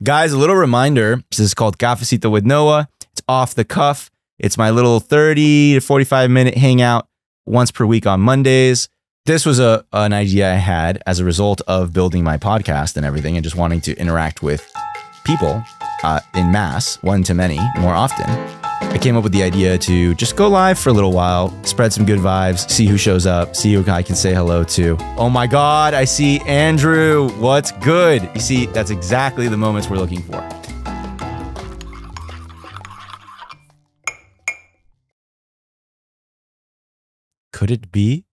Guys, a little reminder, this is called Cafecito with Noah. It's off the cuff. It's my little 30 to 45 minute hangout once per week on Mondays. This was an idea I had as a result of building my podcast and everything and just wanting to interact with people in mass, one to many, more often. I came up with the idea to just go live for a little while, spread some good vibes, see who shows up, see who I can say hello to. Oh my God, I see Andrew. What's good? You see, that's exactly the moments we're looking for. Could it be?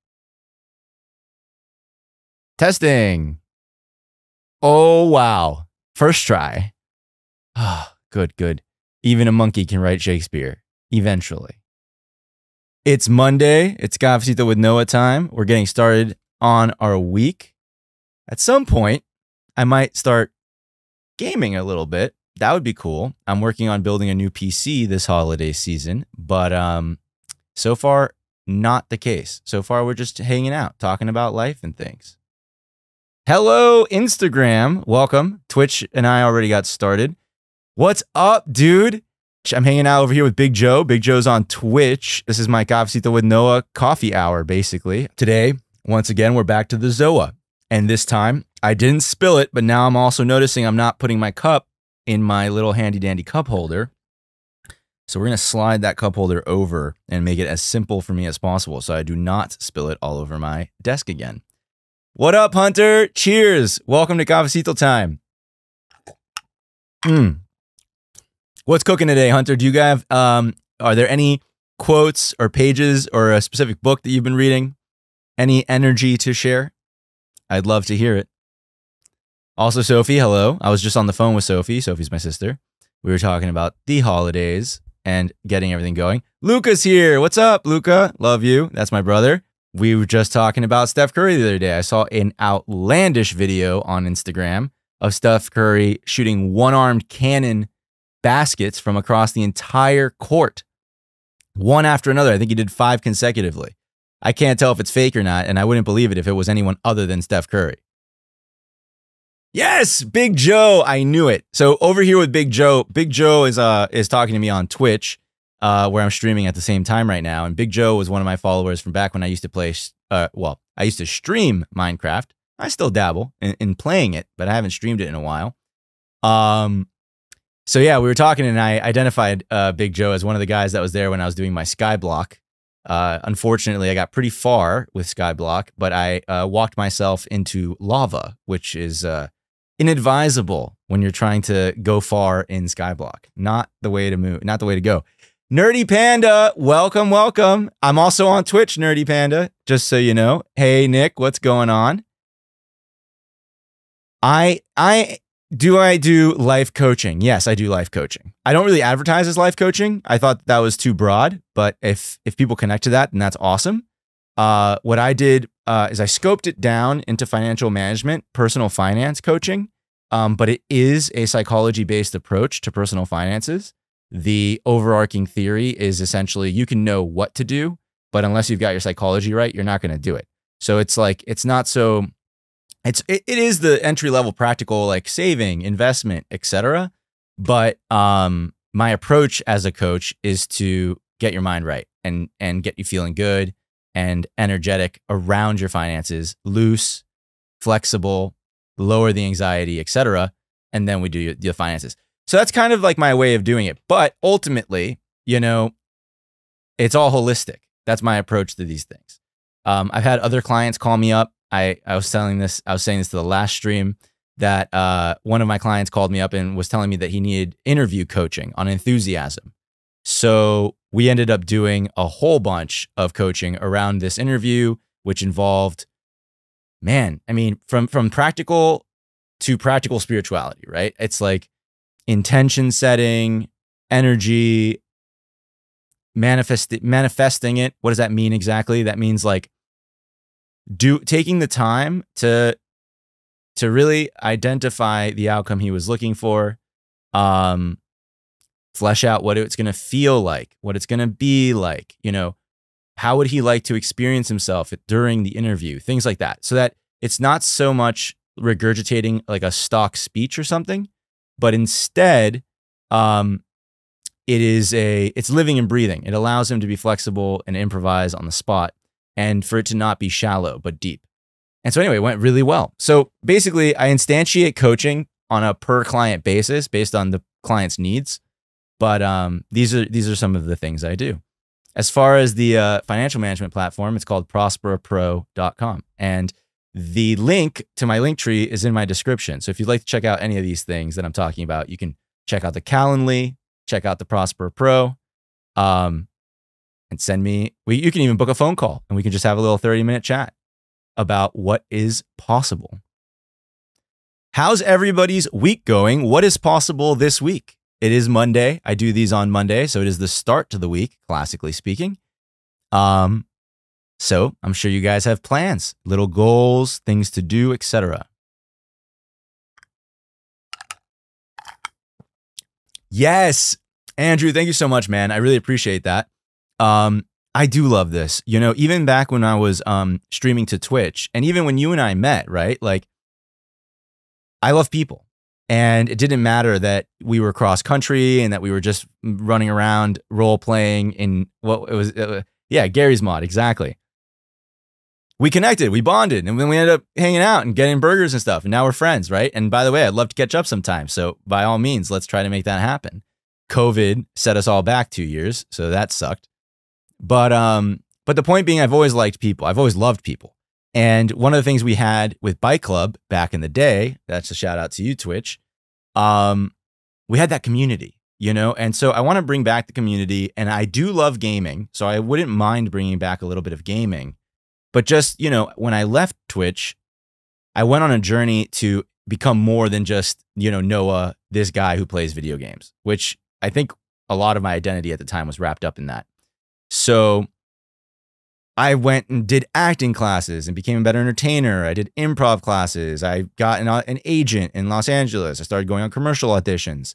Testing. Oh, wow. First try. Ah, good, good. Even a monkey can write Shakespeare, eventually. It's Monday. It's Cafecito with Noah time. We're getting started on our week. At some point, I might start gaming a little bit. That would be cool. I'm working on building a new PC this holiday season, but so far, not the case. So far, we're just hanging out, talking about life and things. Hello, Instagram. Welcome. Twitch and I already got started. What's up, dude? I'm hanging out over here with Big Joe. Big Joe's on Twitch. This is my Cafecito with Noah coffee hour, basically. Today, once again, we're back to the Zoa. And this time, I didn't spill it, but now I'm also noticing I'm not putting my cup in my little handy-dandy cup holder. So we're going to slide that cup holder over and make it as simple for me as possible so I do not spill it all over my desk again. What up, Hunter? Cheers. Welcome to Cafecito time. What's cooking today, Hunter? Do you have, are there any quotes or pages or a specific book that you've been reading? Any energy to share? I'd love to hear it. Also, Sophie, hello. I was just on the phone with Sophie. Sophie's my sister. We were talking about the holidays and getting everything going. Luca's here. What's up, Luca? Love you. That's my brother. We were just talking about Steph Curry the other day. I saw an outlandish video on Instagram of Steph Curry shooting one-armed cannon baskets from across the entire court, one after another. I think he did 5 consecutively. I can't tell if it's fake or not, and I wouldn't believe it if it was anyone other than Steph Curry. Yes, Big Joe. I knew it. So over here with Big Joe is talking to me on Twitch, where I'm streaming at the same time right now. And Big Joe was one of my followers from back when I used to play. I used to stream Minecraft. I still dabble in playing it, but I haven't streamed it in a while. So yeah, we were talking and I identified Big Joe as one of the guys that was there when I was doing my Skyblock. Unfortunately, I got pretty far with Skyblock, but I walked myself into lava, which is inadvisable when you're trying to go far in Skyblock. Not the way to move, not the way to go. Nerdy Panda, welcome, welcome. I'm also on Twitch, Nerdy Panda, just so you know. Hey, Nick, what's going on? I do life coaching? Yes, I do life coaching. I don't really advertise as life coaching. I thought that was too broad, but if people connect to that, then that's awesome. What I did is I scoped it down into financial management, personal finance coaching, but it is a psychology-based approach to personal finances. The overarching theory is essentially you can know what to do, but unless you've got your psychology right, you're not going to do it. So it's like, it's not so... It is the entry-level practical, like saving, investment, etc. But my approach as a coach is to get your mind right and get you feeling good and energetic around your finances, loose, flexible, lower the anxiety, etc. And then we do the finances. So that's kind of like my way of doing it. But ultimately, you know, it's all holistic. That's my approach to these things. I've had other clients call me up. I was saying this to the last stream that one of my clients called me up and was telling me that he needed interview coaching on enthusiasm. So we ended up doing a whole bunch of coaching around this interview, which involved, man, I mean, from practical to practical spirituality, right? It's like intention setting, energy, manifesting it. What does that mean exactly? That means like taking the time to really identify the outcome he was looking for, flesh out what it's going to feel like, what it's going to be like, you know, how would he like to experience himself during the interview, things like that. So that it's not so much regurgitating like a stock speech or something, but instead, it's living and breathing. It allows him to be flexible and improvise on the spot, and for it to not be shallow but deep. And so anyway, it went really well. So basically, I instantiate coaching on a per client basis based on the client's needs. But these are some of the things I do. As far as the financial management platform, it's called prosperapro.com. And the link to my link tree is in my description. So if you'd like to check out any of these things that I'm talking about, you can check out the Calendly, check out the Prosper Pro, and send me, you can even book a phone call and we can just have a little 30-minute chat about what is possible. How's everybody's week going? What is possible this week? It is Monday. I do these on Monday, so it is the start to the week, classically speaking. So I'm sure you guys have plans, little goals, things to do, etc. Yes, Andrew, thank you so much, man. I really appreciate that. I do love this. You know, even back when I was streaming to Twitch, and even when you and I met, right? Like, I love people. And it didn't matter that we were cross country and that we were just running around role playing in what it was. Yeah, Gary's mod. Exactly. We connected, we bonded, and then we ended up hanging out and getting burgers and stuff. And now we're friends, right? And by the way, I'd love to catch up sometime. So by all means, let's try to make that happen. COVID set us all back 2 years, so that sucked. But the point being, I've always liked people. I've always loved people. And one of the things we had with Bike Club back in the day, that's a shout out to you, Twitch, we had that community, you know? And so I want to bring back the community, and I do love gaming, so I wouldn't mind bringing back a little bit of gaming. But just, you know, when I left Twitch, I went on a journey to become more than just, you know, Noah, this guy who plays video games, which I think a lot of my identity at the time was wrapped up in that. So I went and did acting classes and became a better entertainer. I did improv classes. I got an agent in Los Angeles. I started going on commercial auditions.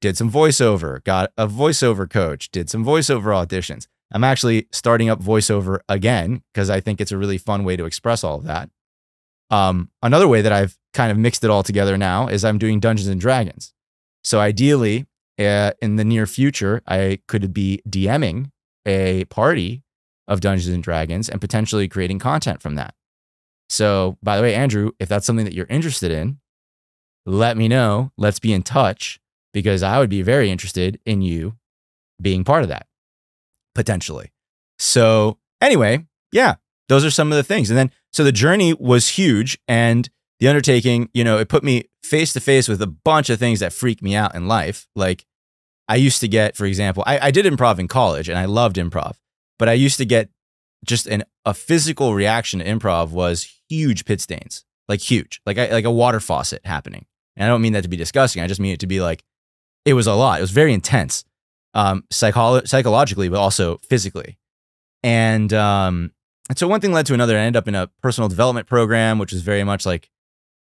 Did some voiceover, got a voiceover coach, did some voiceover auditions. I'm actually starting up voiceover again because I think it's a really fun way to express all of that. Another way that I've kind of mixed it all together now is I'm doing Dungeons and Dragons. So ideally, in the near future, I could be DMing a party of Dungeons and Dragons and potentially creating content from that. So, by the way, Andrew, if that's something that you're interested in, let me know. Let's be in touch because I would be very interested in you being part of that, potentially. So anyway, yeah, those are some of the things. And then, so the journey was huge, and the undertaking, you know, it put me face to face with a bunch of things that freaked me out in life. Like I used to get, for example, I did improv in college and I loved improv. But I used to get just a physical reaction to improv was huge pit stains, like huge, like a water faucet happening. And I don't mean that to be disgusting. I just mean it to be like, it was a lot. It was very intense, psychologically, but also physically. And so one thing led to another. I ended up in a personal development program, which is very much like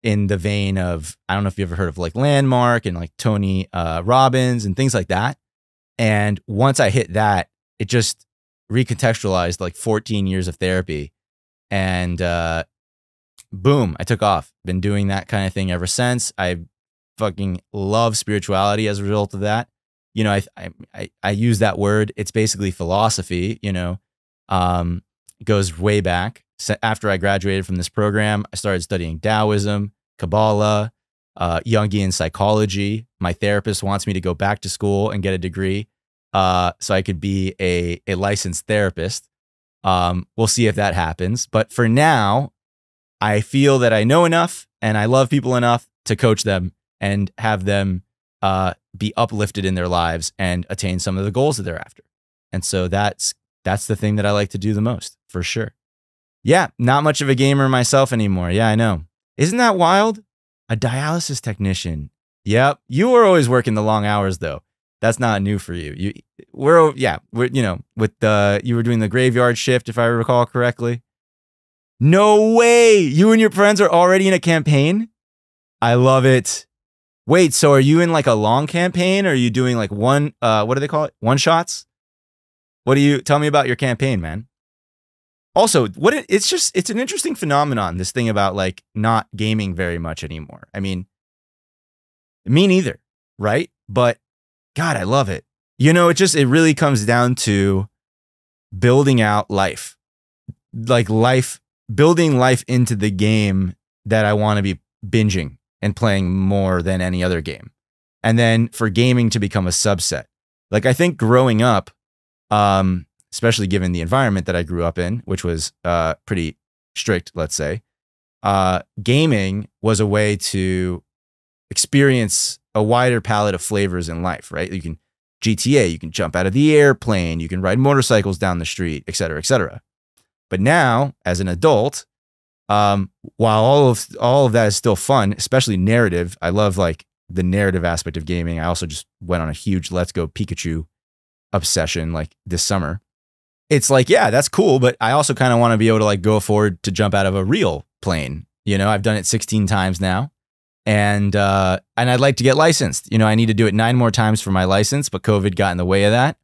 in the vein of, I don't know if you ever heard of like Landmark and like Tony Robbins and things like that. And once I hit that, it just recontextualized like 14 years of therapy, and boom, I took off. Been doing that kind of thing ever since. I fucking love spirituality as a result of that. You know, I use that word. It's basically philosophy, you know. It goes way back. So after I graduated from this program, I started studying Taoism, Kabbalah, Jungian psychology. My therapist wants me to go back to school and get a degree so I could be a licensed therapist. We'll see if that happens. But for now, I feel that I know enough and I love people enough to coach them and have them be uplifted in their lives and attain some of the goals that they're after. And so that's the thing that I like to do the most, for sure. Yeah, not much of a gamer myself anymore. Yeah, I know. Isn't that wild? A dialysis technician. Yep. You were always working the long hours though. That's not new for you. We're you know, with you were doing the graveyard shift, if I recall correctly. No way. You and your friends are already in a campaign? I love it. Wait, so are you in like a long campaign, or are you doing like what do they call it? One shots? Tell me about your campaign, man. Also, it's an interesting phenomenon, this thing about like not gaming very much anymore. I mean, Me neither, right? But God, I love it. You know, it really comes down to building out life, like building life into the game that I want to be binging and playing more than any other game. And then for gaming to become a subset. Like I think growing up, especially given the environment that I grew up in, which was pretty strict, let's say, gaming was a way to experience a wider palette of flavors in life, right? You can GTA, you can jump out of the airplane, you can ride motorcycles down the street, et cetera, et cetera. But now, as an adult, while all of that is still fun, especially narrative, I love like the narrative aspect of gaming. I also just went on a huge Let's Go Pikachu obsession like this summer. It's like, yeah, that's cool, but I also kind of want to be able to like go forward to jump out of a real plane. You know, I've done it 16 times now. And I'd like to get licensed. You know, I need to do it 9 more times for my license, but COVID got in the way of that.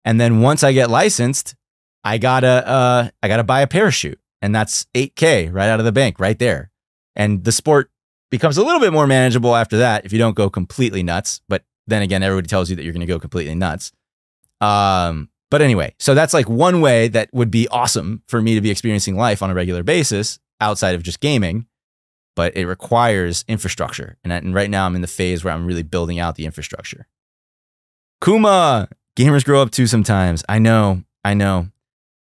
And then once I get licensed, I gotta buy a parachute, and that's $8K right out of the bank, right there. And the sport becomes a little bit more manageable after that if you don't go completely nuts. But then again, everybody tells you that you're going to go completely nuts. But anyway, so that's like one way that would be awesome for me to be experiencing life on a regular basis outside of just gaming. But it requires infrastructure. And right now I'm in the phase where I'm really building out the infrastructure. Kuma, gamers grow up too sometimes. I know.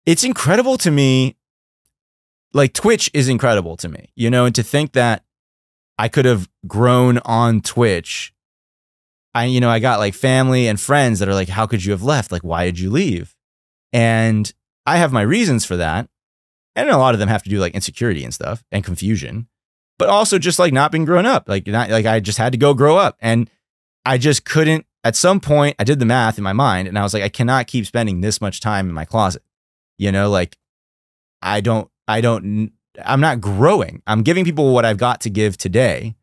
It's incredible to me. Like Twitch is incredible to me, you know, and to think that I could have grown on Twitch. I got like family and friends that are like, how could you have left? Like, why did you leave? And I have my reasons for that. And a lot of them have to do like insecurity and stuff and confusion. But also just like not being grown up, like I just had to go grow up, and I just couldn't. At some point, I did the math in my mind, and I was like, I cannot keep spending this much time in my closet. You know, like I'm not growing. I'm giving people what I've got to give today,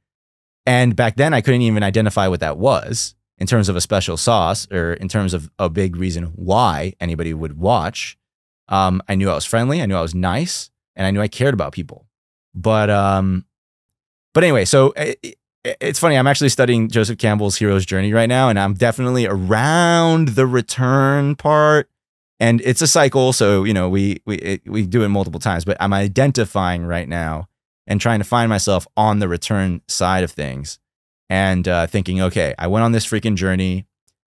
and back then I couldn't even identify what that was in terms of a special sauce or in terms of a big reason why anybody would watch. I knew I was friendly, I knew I was nice, and I knew I cared about people, But anyway, so it's funny. I'm actually studying Joseph Campbell's Hero's Journey right now, and I'm definitely around the return part. And it's a cycle, so you know we do it multiple times. But I'm identifying right now and trying to find myself on the return side of things, and thinking, okay, I went on this freaking journey.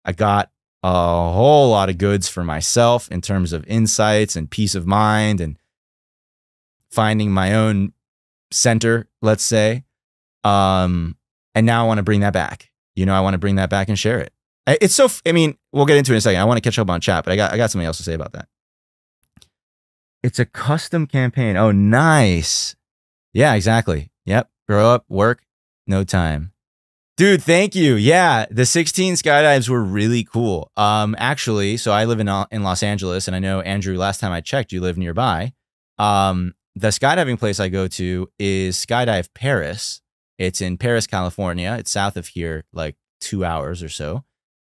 I got a whole lot of goods for myself in terms of insights and peace of mind and finding my own center, let's say. And now I want to bring that back. You know, I want to bring that back and share it. It's so, I mean, we'll get into it in a second. I want to catch up on chat, but I got something else to say about that. It's a custom campaign. Oh, nice. Yeah, exactly. Yep. Grow up, work, no time. Dude, thank you. Yeah, the 16 skydives were really cool. Actually, so I live in Los Angeles, and I know, Andrew, last time I checked, you live nearby. The skydiving place I go to is Skydive Paris. It's in Paris, California. It's south of here, like 2 hours or so.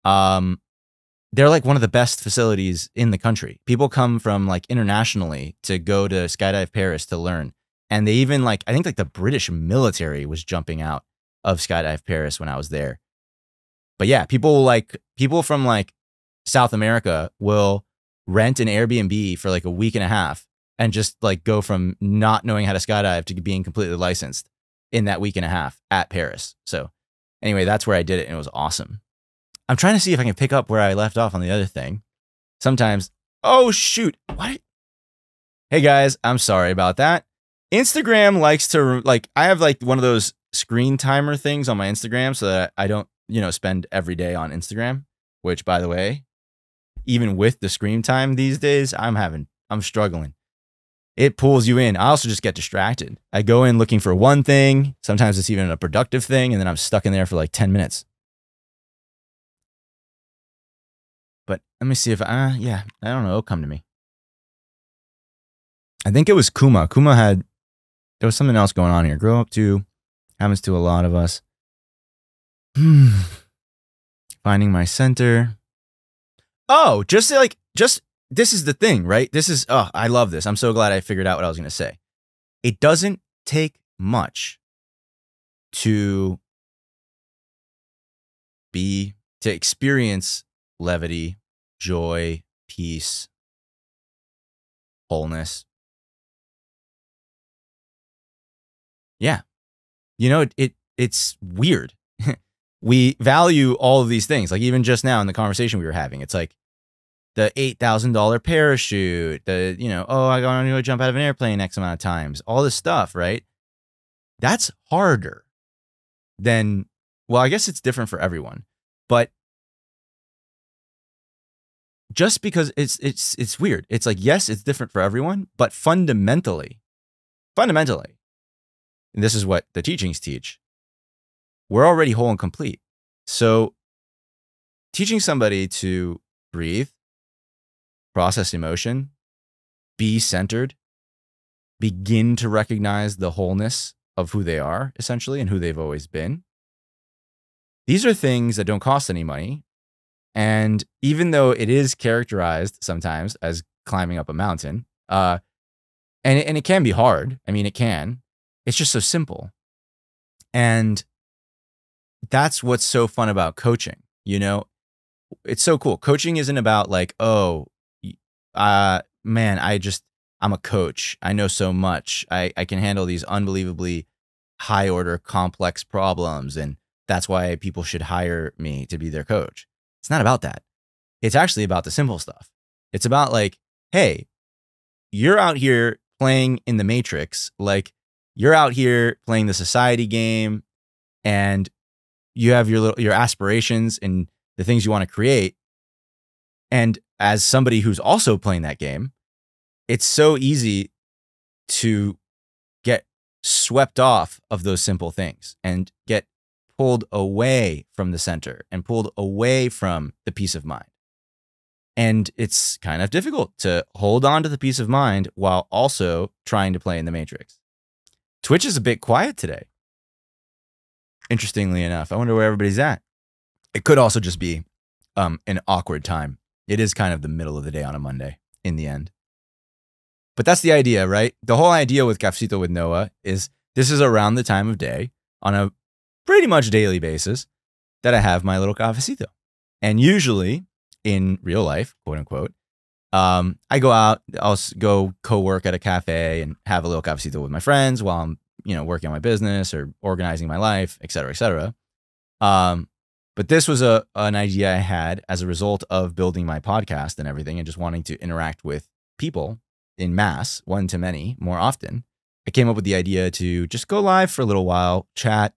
They're like one of the best facilities in the country. People come from like internationally to go to Skydive Paris to learn. And they even like, I think like the British military was jumping out of Skydive Paris when I was there. But yeah, people from like South America will rent an Airbnb for like a week and a half and just like go from not knowing how to skydive to being completely licensed in that week and a half at Paris. So anyway, that's where I did it, and it was awesome. I'm trying to see if I can pick up where I left off on the other thing. Sometimes, oh shoot, what? Hey guys, I'm sorry about that. Instagram likes to, like, I have like one of those screen timer things on my Instagram so that I don't, you know, spend every day on Instagram, which by the way, even with the screen time these days, I'm struggling. It pulls you in. I also just get distracted. I go in looking for one thing. Sometimes it's even a productive thing, and then I'm stuck in there for like 10 minutes. But let me see if yeah, I don't know. It'll come to me. I think it was Kuma. There was something else going on here. Grow up too. Happens to a lot of us. Finding my center. Oh, just this is the thing, right? I love this. I'm so glad I figured out what I was going to say. It doesn't take much to to experience levity, joy, peace, wholeness. Yeah. You know, it's weird. We value all of these things. Like even just now in the conversation we were having, it's like the $8,000 parachute, oh, I want to go jump out of an airplane X amount of times, all this stuff, right? That's harder than, well, I guess it's different for everyone, but just because it's weird. It's like, yes, it's different for everyone, but fundamentally, and this is what the teachings teach, we're already whole and complete. So teaching somebody to breathe, process emotion, be centered, begin to recognize the wholeness of who they are, essentially, and who they've always been. These are things that don't cost any money. And even though it is characterized sometimes as climbing up a mountain, and it can be hard. I mean, it can. It's just so simple. And that's what's so fun about coaching. You know, it's so cool. Coaching isn't about like, oh, man, I'm a coach. I know so much. I can handle these unbelievably high order complex problems. And that's why people should hire me to be their coach. It's not about that. It's actually about the simple stuff. It's about like, hey, you're out here playing in the Matrix. Like you're out here playing the society game and you have your aspirations and the things you want to create. And as somebody who's also playing that game, it's so easy to get swept off of those simple things and get pulled away from the center and pulled away from the peace of mind. And it's kind of difficult to hold on to the peace of mind while also trying to play in the Matrix. Twitch is a bit quiet today. Interestingly enough, I wonder where everybody's at. It could also just be an awkward time. It is kind of the middle of the day on a Monday in the end. But that's the idea, right? The whole idea with Cafecito with Noah is this is around the time of day on a pretty much daily basis that I have my little cafecito. And usually in real life, quote unquote, I go out, I'll go co-work at a cafe and have a little cafecito with my friends while I'm, working on my business or organizing my life, et cetera, et cetera. But this was an idea I had as a result of building my podcast and everything and just wanting to interact with people in mass, one to many, more often. I came up with the idea to just go live for a little while, chat,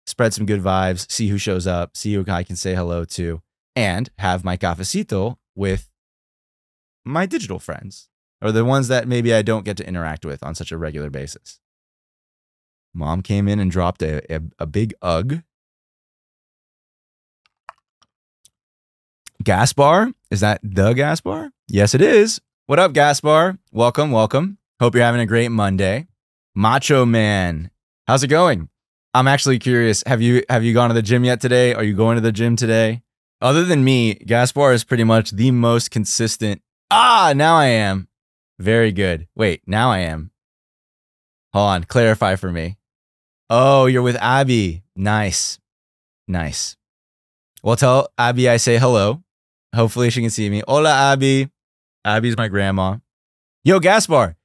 spread some good vibes, see who shows up, see who I can say hello to, and have my cafecito with my digital friends or the ones that maybe I don't get to interact with on such a regular basis. Mom came in and dropped a big ugh. Gas bar? Is that the gas bar? Yes, it is. What up, gas bar? Welcome, welcome. Hope you're having a great Monday. Macho Man, how's it going? I'm actually curious. Have you gone to the gym yet today? Are you going to the gym today? Other than me, Gaspar is pretty much the most consistent. Now I am. Very good. Wait, now I am. Hold on, clarify for me. Oh, you're with Abby. Nice. Nice. Well, tell Abby I say hello. Hopefully she can see me. Hola, Abby. Abby's my grandma. Yo, Gaspar.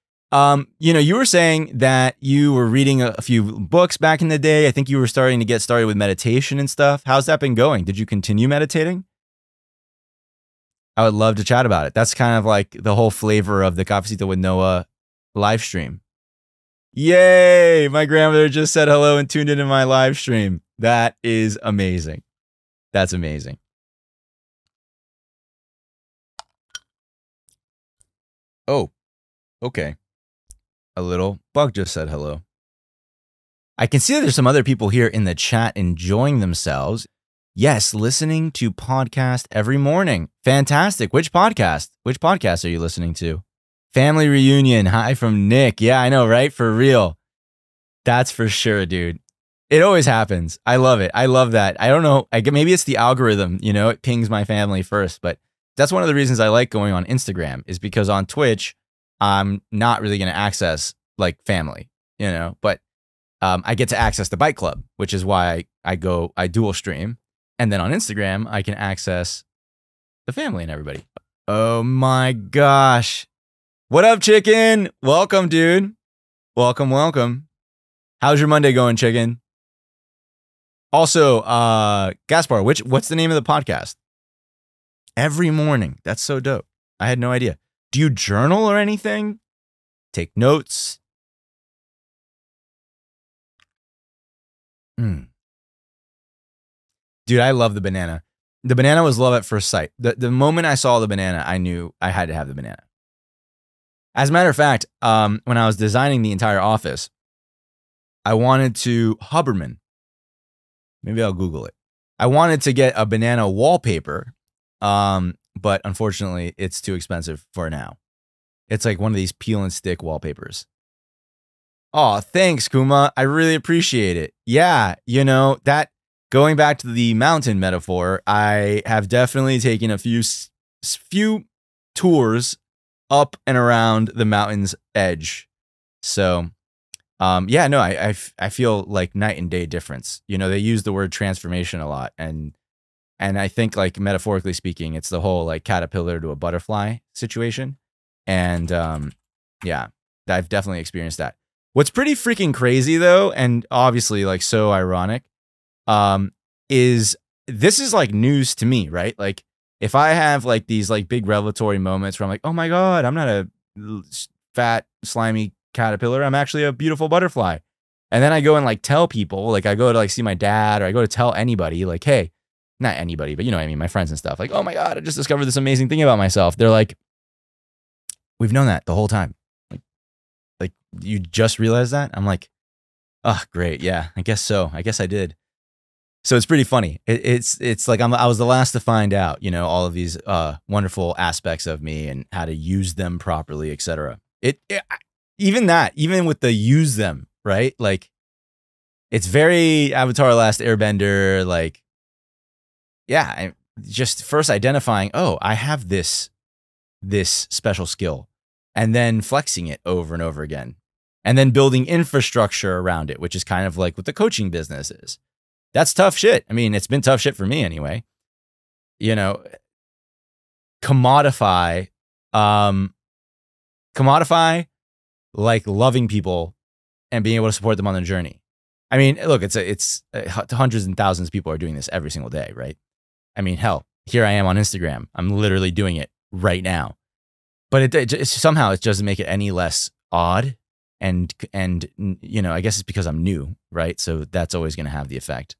You were saying that you were reading a few books back in the day. I think you were starting to get started with meditation and stuff. How's that been going? Did you continue meditating? I would love to chat about it. That's kind of like the whole flavor of the Cafecito with Noah live stream. Yay! My grandmother just said hello and tuned into my live stream. That is amazing. That's amazing. Oh, okay. A little bug just said hello. I can see that there's some other people here in the chat enjoying themselves. Yes, listening to podcast every morning. Fantastic. Which podcast? Which podcast are you listening to? Family Reunion. Hi from Nick. Yeah, I know, right? For real. That's for sure, dude. It always happens. I love it. I love that. I don't know. Maybe it's the algorithm, it pings my family first, but that's one of the reasons I like going on Instagram is because on Twitch, I'm not really going to access like family, but I get to access the bike club, which is why I dual stream. And then on Instagram, I can access the family and everybody. Oh my gosh. What up, chicken? Welcome, dude. Welcome, welcome. How's your Monday going, chicken? Also, Gaspar, what's the name of the podcast? Every morning. That's so dope. I had no idea. Do you journal or anything? Take notes? Dude, I love the banana. The banana was love at first sight. The moment I saw the banana, I knew I had to have the banana. As a matter of fact, when I was designing the entire office, I wanted to, Huberman, maybe I'll Google it. I wanted to get a banana wallpaper, but unfortunately, it's too expensive for now. It's like one of these peel and stick wallpapers. Oh, thanks, Kuma. I really appreciate it. Yeah, you know, that going back to the mountain metaphor, I have definitely taken a few tours up and around the mountain's edge. So, yeah, no, I feel like night and day difference. You know, they use the word transformation a lot. And I think, like, metaphorically speaking, it's the whole like caterpillar to a butterfly situation. And yeah, I've definitely experienced that. What's pretty freaking crazy though, and obviously like so ironic, is this is like news to me, right? Like if I have like these like big revelatory moments where I'm like, oh my God, I'm not a fat, slimy caterpillar. I'm actually a beautiful butterfly. And then I go and like tell people, like I go to like see my dad or I go to tell anybody like, hey, not anybody, but you know what I mean? My friends and stuff like, oh my God, I just discovered this amazing thing about myself. They're like, we've known that the whole time. Like you just realized that? I'm like, oh, great. Yeah, I guess so. I guess I did. So it's pretty funny. It's like I was the last to find out, you know, all of these wonderful aspects of me and how to use them properly, etc. Even with the use them, right? Like it's very Avatar Last Airbender. Like, yeah, just first identifying, oh, I have this special skill, and then flexing it over and over again, and then building infrastructure around it, which is kind of like what the coaching business is. That's tough shit. I mean, it's been tough shit for me anyway. You know, commodify like loving people and being able to support them on their journey. I mean, look, it's hundreds and thousands of people are doing this every single day, right? I mean, hell, here I am on Instagram. I'm literally doing it right now. But it somehow it doesn't make it any less odd. And you know, I guess it's because I'm new, right? So that's always going to have the effect.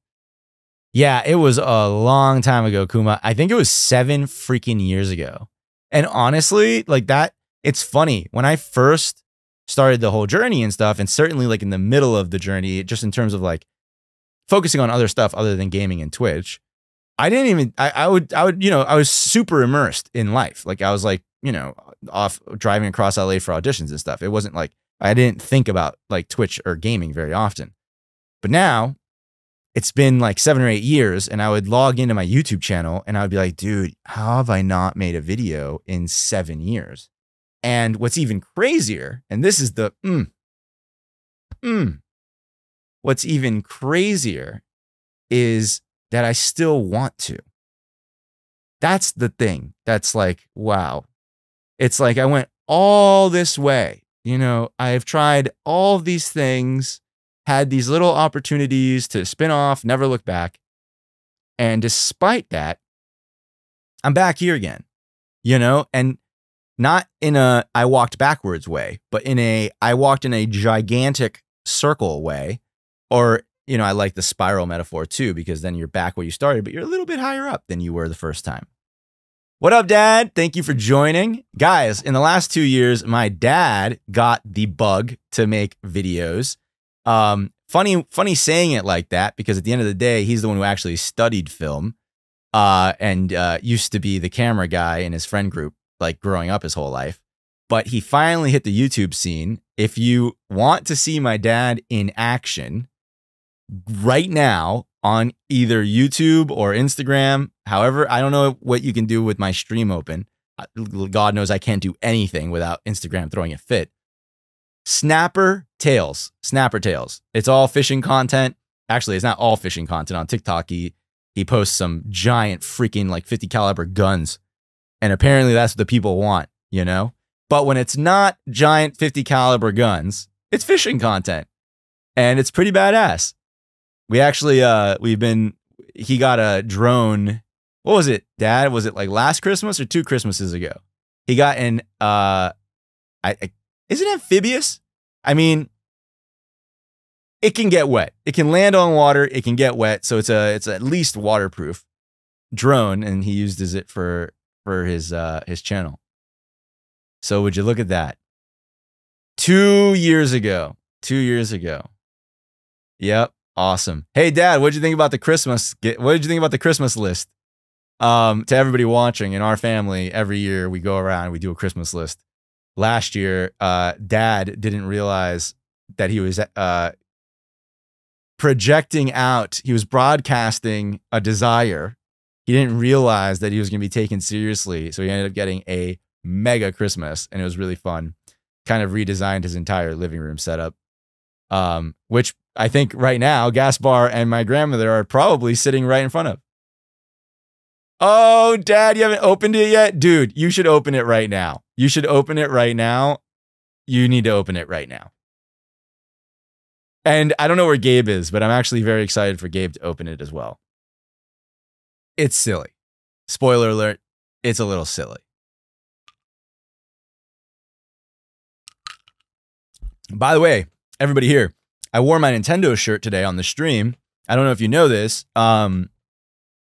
Yeah, it was a long time ago, Kuma. I think it was 7 freaking years ago. And honestly, like that, it's funny. When I first started the whole journey and stuff, and certainly like in the middle of the journey, just in terms of like focusing on other stuff other than gaming and Twitch, I didn't even, I would, you know, I was super immersed in life. Like I was like, you know, off driving across LA for auditions and stuff. It wasn't like, I didn't think about like Twitch or gaming very often. But now it's been like 7 or 8 years, and I would log into my YouTube channel and I would be like, dude, how have I not made a video in 7 years? And what's even crazier, and this is the what's even crazier is that I still want to. That's the thing. That's like, wow. It's like I went all this way. You know, I've tried all of these things, had these little opportunities to spin off, never look back. And despite that, I'm back here again, you know, and not in a I walked backwards way, but in a I walked in a gigantic circle way. Or, you know, I like the spiral metaphor too, because then you're back where you started, but you're a little bit higher up than you were the first time. What up, Dad? Thank you for joining. Guys, in the last 2 years, my dad got the bug to make videos. Funny saying it like that, because at the end of the day, he's the one who actually studied film and used to be the camera guy in his friend group, like growing up his whole life. But he finally hit the YouTube scene. If you want to see my dad in action right now on either YouTube or Instagram, however, I don't know what you can do with my stream open. God knows I can't do anything without Instagram throwing a fit. Snapper Tales. It's all fishing content. Actually, it's not all fishing content on TikTok. he posts some giant freaking like 50 caliber guns. And apparently that's what the people want, you know? But when it's not giant 50 caliber guns, it's fishing content. And it's pretty badass. We actually, he got a drone. What was it, Dad? Was it like last Christmas or 2 Christmases ago? He got an, is it amphibious? I mean, it can get wet. It can land on water. It can get wet. So it's at least waterproof drone. And he used it for his channel. So would you look at that? 2 years ago. 2 years ago. Yep. Awesome. Hey, Dad, what'd you think about the Christmas? What did you think about the Christmas list? To everybody watching, in our family, every year we go around and we do a Christmas list. Last year, Dad didn't realize that he was projecting out. He was broadcasting a desire. He didn't realize that he was going to be taken seriously. So he ended up getting a mega Christmas, and it was really fun. Kind of redesigned his entire living room setup, which I think right now, Gaspar and my grandmother are probably sitting right in front of. Oh, Dad, you haven't opened it yet? Dude, you should open it right now. You should open it right now. You need to open it right now. And I don't know where Gabe is, but I'm actually very excited for Gabe to open it as well. It's silly. Spoiler alert, it's a little silly. By the way, everybody here, I wore my Nintendo shirt today on the stream. I don't know if you know this.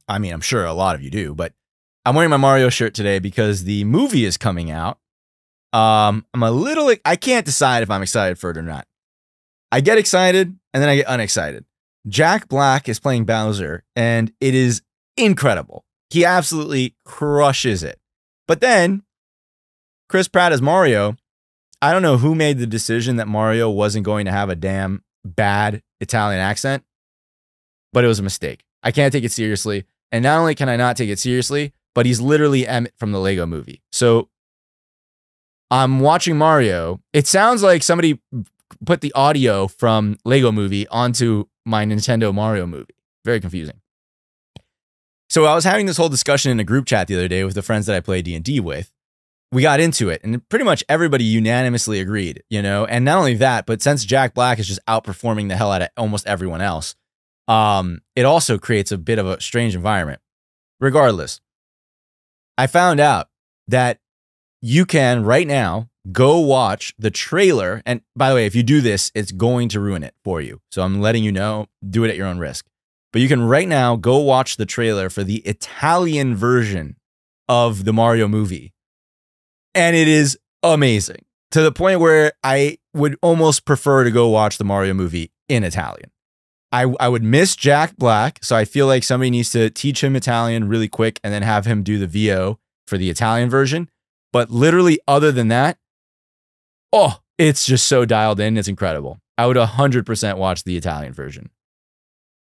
I mean, I'm sure a lot of you do, but I'm wearing my Mario shirt today because the movie is coming out. I'm a little, I can't decide if I'm excited for it or not. I get excited and then I get unexcited. Jack Black is playing Bowser and it is incredible. He absolutely crushes it. But then Chris Pratt as Mario, I don't know who made the decision that Mario wasn't going to have a damn bad Italian accent, but it was a mistake. I can't take it seriously. And not only can I not take it seriously, but he's literally Emmett from the Lego movie. So I'm watching Mario. It sounds like somebody put the audio from Lego movie onto my Nintendo Mario movie. Very confusing. So I was having this whole discussion in a group chat the other day with the friends that I play D&D with. We got into it and pretty much everybody unanimously agreed, you know, and not only that, but since Jack Black is just outperforming the hell out of almost everyone else, it also creates a bit of a strange environment. Regardless, I found out that you can right now go watch the trailer. And by the way, if you do this, it's going to ruin it for you. So I'm letting you know, do it at your own risk. But you can right now go watch the trailer for the Italian version of the Mario movie. And it is amazing to the point where I would almost prefer to go watch the Mario movie in Italian. I would miss Jack Black, so I feel like somebody needs to teach him Italian really quick and then have him do the VO for the Italian version. But literally, other than that, oh, it's just so dialed in. It's incredible. I would 100% watch the Italian version.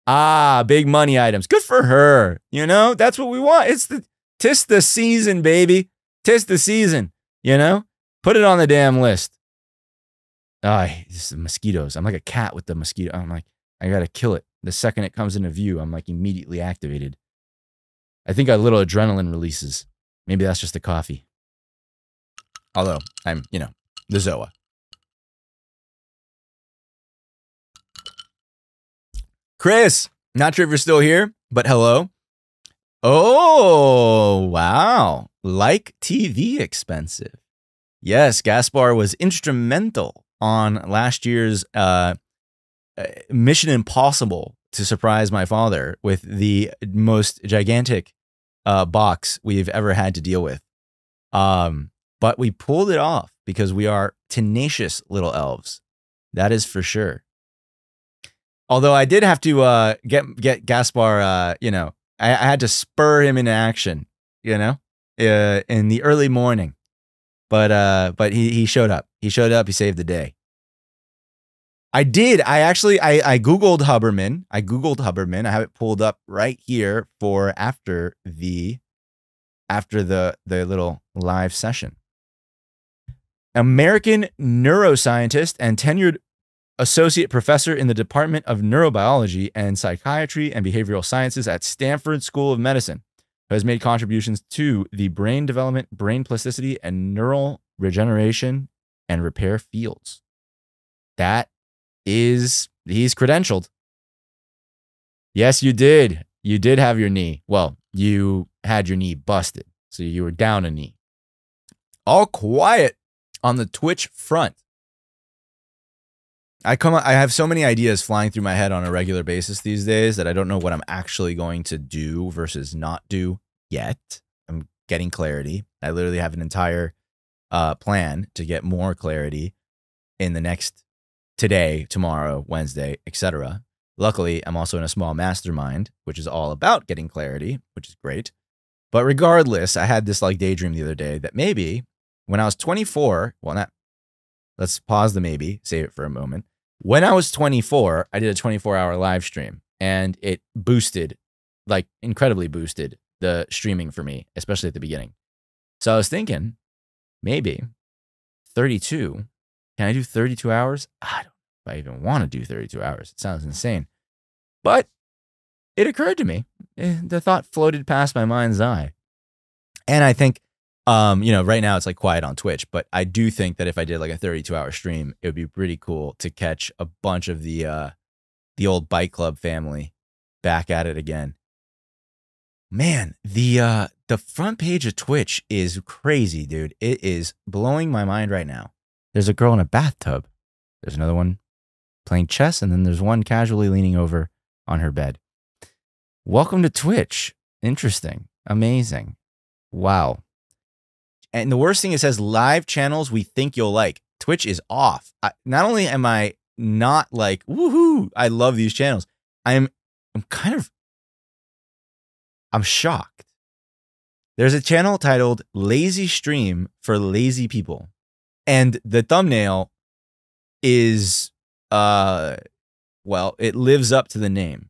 Ah, big money items. Good for her. You know, that's what we want. Tis the season, baby. Tis the season. You know, put it on the damn list. Ah, this is mosquitoes. I'm like a cat with the mosquito. I'm like, I gotta kill it. The second it comes into view, I'm like immediately activated. I think a little adrenaline releases. Maybe that's just the coffee. Although I'm, you know, the Zoa. Chris, not sure if you're still here, but hello. Oh, wow. Like TV expensive. Yes, Gaspar was instrumental on last year's Mission Impossible to surprise my father with the most gigantic box we've ever had to deal with. But we pulled it off because we are tenacious little elves. That is for sure. Although I did have to get Gaspar, you know, I had to spur him into action, you know, in the early morning. But he showed up. He showed up. He saved the day. I did. I Googled Huberman. I have it pulled up right here for after the little live session. American neuroscientist and tenured associate professor in the Department of Neurobiology and Psychiatry and Behavioral Sciences at Stanford School of Medicine, who has made contributions to the brain development, brain plasticity, and neural regeneration and repair fields. He's credentialed. Yes, you did. You did have your knee. Well, you had your knee busted, so you were down a knee. All quiet on the Twitch front. I have so many ideas flying through my head on a regular basis these days that I don't know what I'm actually going to do versus not do yet. I'm getting clarity. I literally have an entire plan to get more clarity in the next today, tomorrow, Wednesday, etc. Luckily, I'm also in a small mastermind, which is all about getting clarity, which is great. But regardless, I had this like daydream the other day that maybe when I was 24, let's pause the maybe, save it for a moment. When I was 24, I did a 24-hour live stream, and it boosted, like incredibly boosted the streaming for me, especially at the beginning. So I was thinking, maybe 32. Can I do 32 hours? I don't know if I even want to do 32 hours. It sounds insane. But it occurred to me. The thought floated past my mind's eye. And I think, right now it's like quiet on Twitch, but I do think that if I did like a 32-hour stream, it would be pretty cool to catch a bunch of the old Bike Club family back at it again. Man, the front page of Twitch is crazy, dude. It is blowing my mind right now. There's a girl in a bathtub. There's another one playing chess, and then there's one casually leaning over on her bed. Welcome to Twitch. Interesting. Amazing. Wow. And the worst thing, it says live channels we think you'll like. Twitch is off. Not only am I not like, woohoo, I love these channels, I'm shocked. There's a channel titled Lazy Stream for Lazy People. And the thumbnail is, it lives up to the name.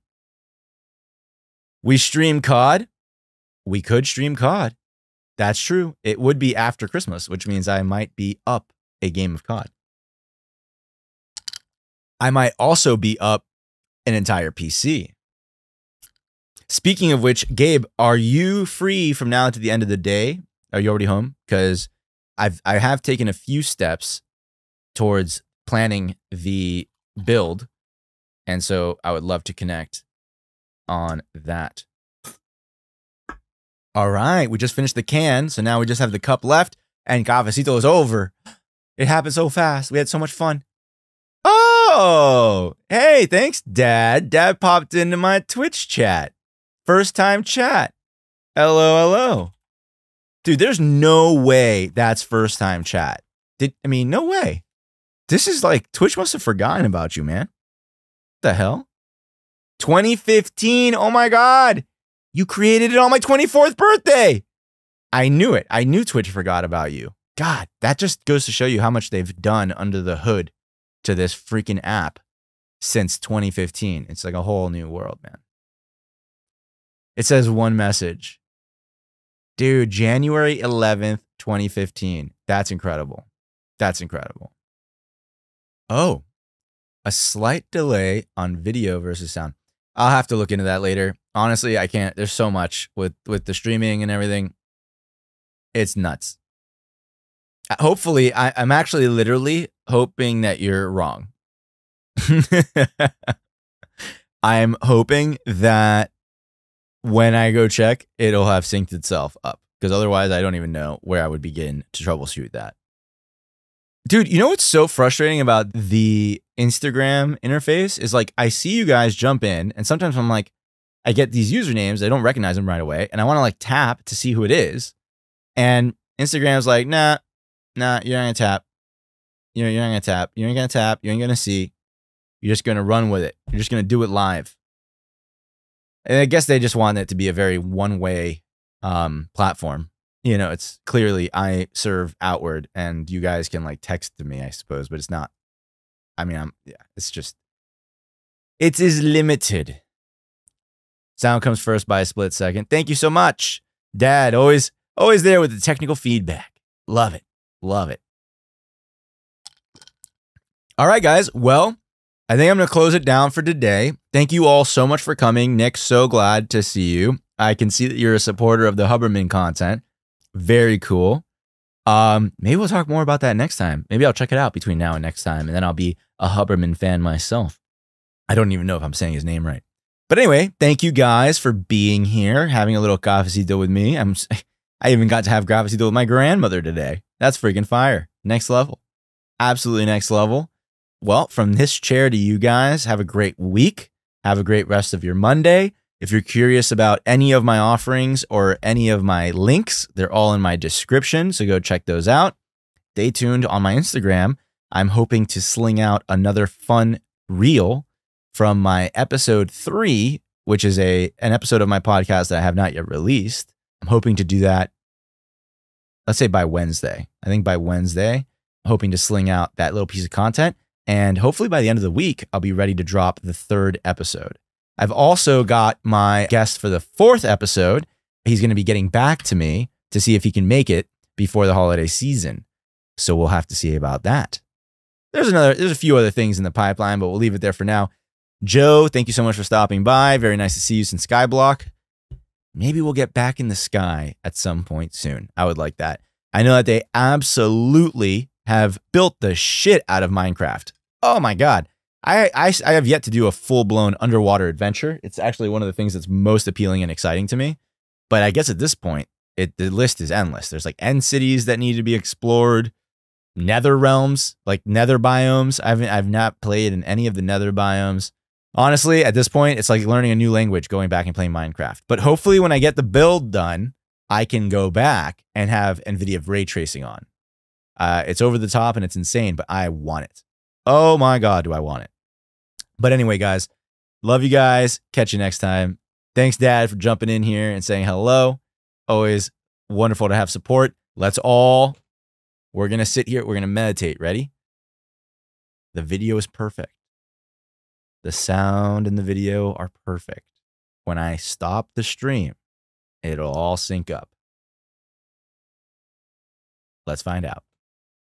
We stream COD. We could stream COD. That's true. It would be after Christmas, which means I might be up a game of COD. I might also be up an entire PC. Speaking of which, Gabe, are you free from now to the end of the day? Are you already home? Because I have taken a few steps towards planning the build, and so I would love to connect on that. All right, we just finished the can, so now we just have the cup left, and Cafecito is over. It happened so fast. We had so much fun. Oh, hey, thanks, Dad. Dad popped into my Twitch chat. First time chat. Hello. Dude, there's no way that's first time chat. No way. This is like, Twitch must have forgotten about you, man. What the hell? 2015, oh my God. You created it on my 24th birthday. I knew it. I knew Twitch forgot about you. God, that just goes to show you how much they've done under the hood to this freaking app since 2015. It's like a whole new world, man. It says one message. Dude, January 11th, 2015. That's incredible. That's incredible. Oh, a slight delay on video versus sound. I'll have to look into that later. Honestly, I can't. There's so much with the streaming and everything. It's nuts. Hopefully, I'm actually literally hoping that you're wrong. I'm hoping that when I go check, it'll have synced itself up. Because otherwise, I don't even know where I would begin to troubleshoot that. Dude, you know what's so frustrating about the Instagram interface is like, I see you guys jump in, and sometimes I'm like, I get these usernames, I don't recognize them right away, and I want to like tap to see who it is. And Instagram's like, nah, you're not gonna tap. You're not gonna tap. You ain't gonna tap. You ain't gonna see. You're just gonna run with it. You're just gonna do it live. And I guess they just want it to be a very one-way platform. You know, it's clearly I serve outward, and you guys can like text to me, I suppose, but it's not. I mean, it's just, it is limited. Sound comes first by a split second. Thank you so much, Dad. Always there with the technical feedback. Love it. Love it. All right, guys. Well, I think I'm going to close it down for today. Thank you all so much for coming. Nick, so glad to see you. I can see that you're a supporter of the Huberman content. Very cool. Maybe we'll talk more about that next time. Maybe I'll check it out between now and next time, and then I'll be a Huberman fan myself. I don't even know if I'm saying his name right. But anyway, thank you guys for being here, having a little cafecito with me. I even got to have cafecito with my grandmother today. That's freaking fire. Next level. Absolutely next level. Well, from this chair to you guys, have a great week. Have a great rest of your Monday. If you're curious about any of my offerings or any of my links, they're all in my description, so go check those out. Stay tuned on my Instagram. I'm hoping to sling out another fun reel from my episode 3, which is an episode of my podcast that I have not yet released. I'm hoping to do that, let's say by Wednesday. I think by Wednesday, I'm hoping to sling out that little piece of content. And hopefully by the end of the week, I'll be ready to drop the 3rd episode. I've also got my guest for the 4th episode. He's going to be getting back to me to see if he can make it before the holiday season. So we'll have to see about that. There's a few other things in the pipeline, but we'll leave it there for now. Joe, thank you so much for stopping by. Very nice to see you since Skyblock. Maybe we'll get back in the sky at some point soon. I would like that. I know that they absolutely have built the shit out of Minecraft. Oh my God. I have yet to do a full-blown underwater adventure. It's actually one of the things that's most appealing and exciting to me. But I guess at this point, the list is endless. There's like end cities that need to be explored, nether realms, like nether biomes. I've not played in any of the nether biomes. Honestly, at this point, it's like learning a new language, going back and playing Minecraft. But hopefully when I get the build done, I can go back and have NVIDIA ray tracing on. It's over the top and it's insane, but I want it. Oh my God, do I want it. But anyway, guys, love you guys. Catch you next time. Thanks, Dad, for jumping in here and saying hello. Always wonderful to have support. We're going to sit here. We're going to meditate. Ready? The video is perfect. The sound and the video are perfect. When I stop the stream, it'll all sync up. Let's find out.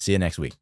See you next week.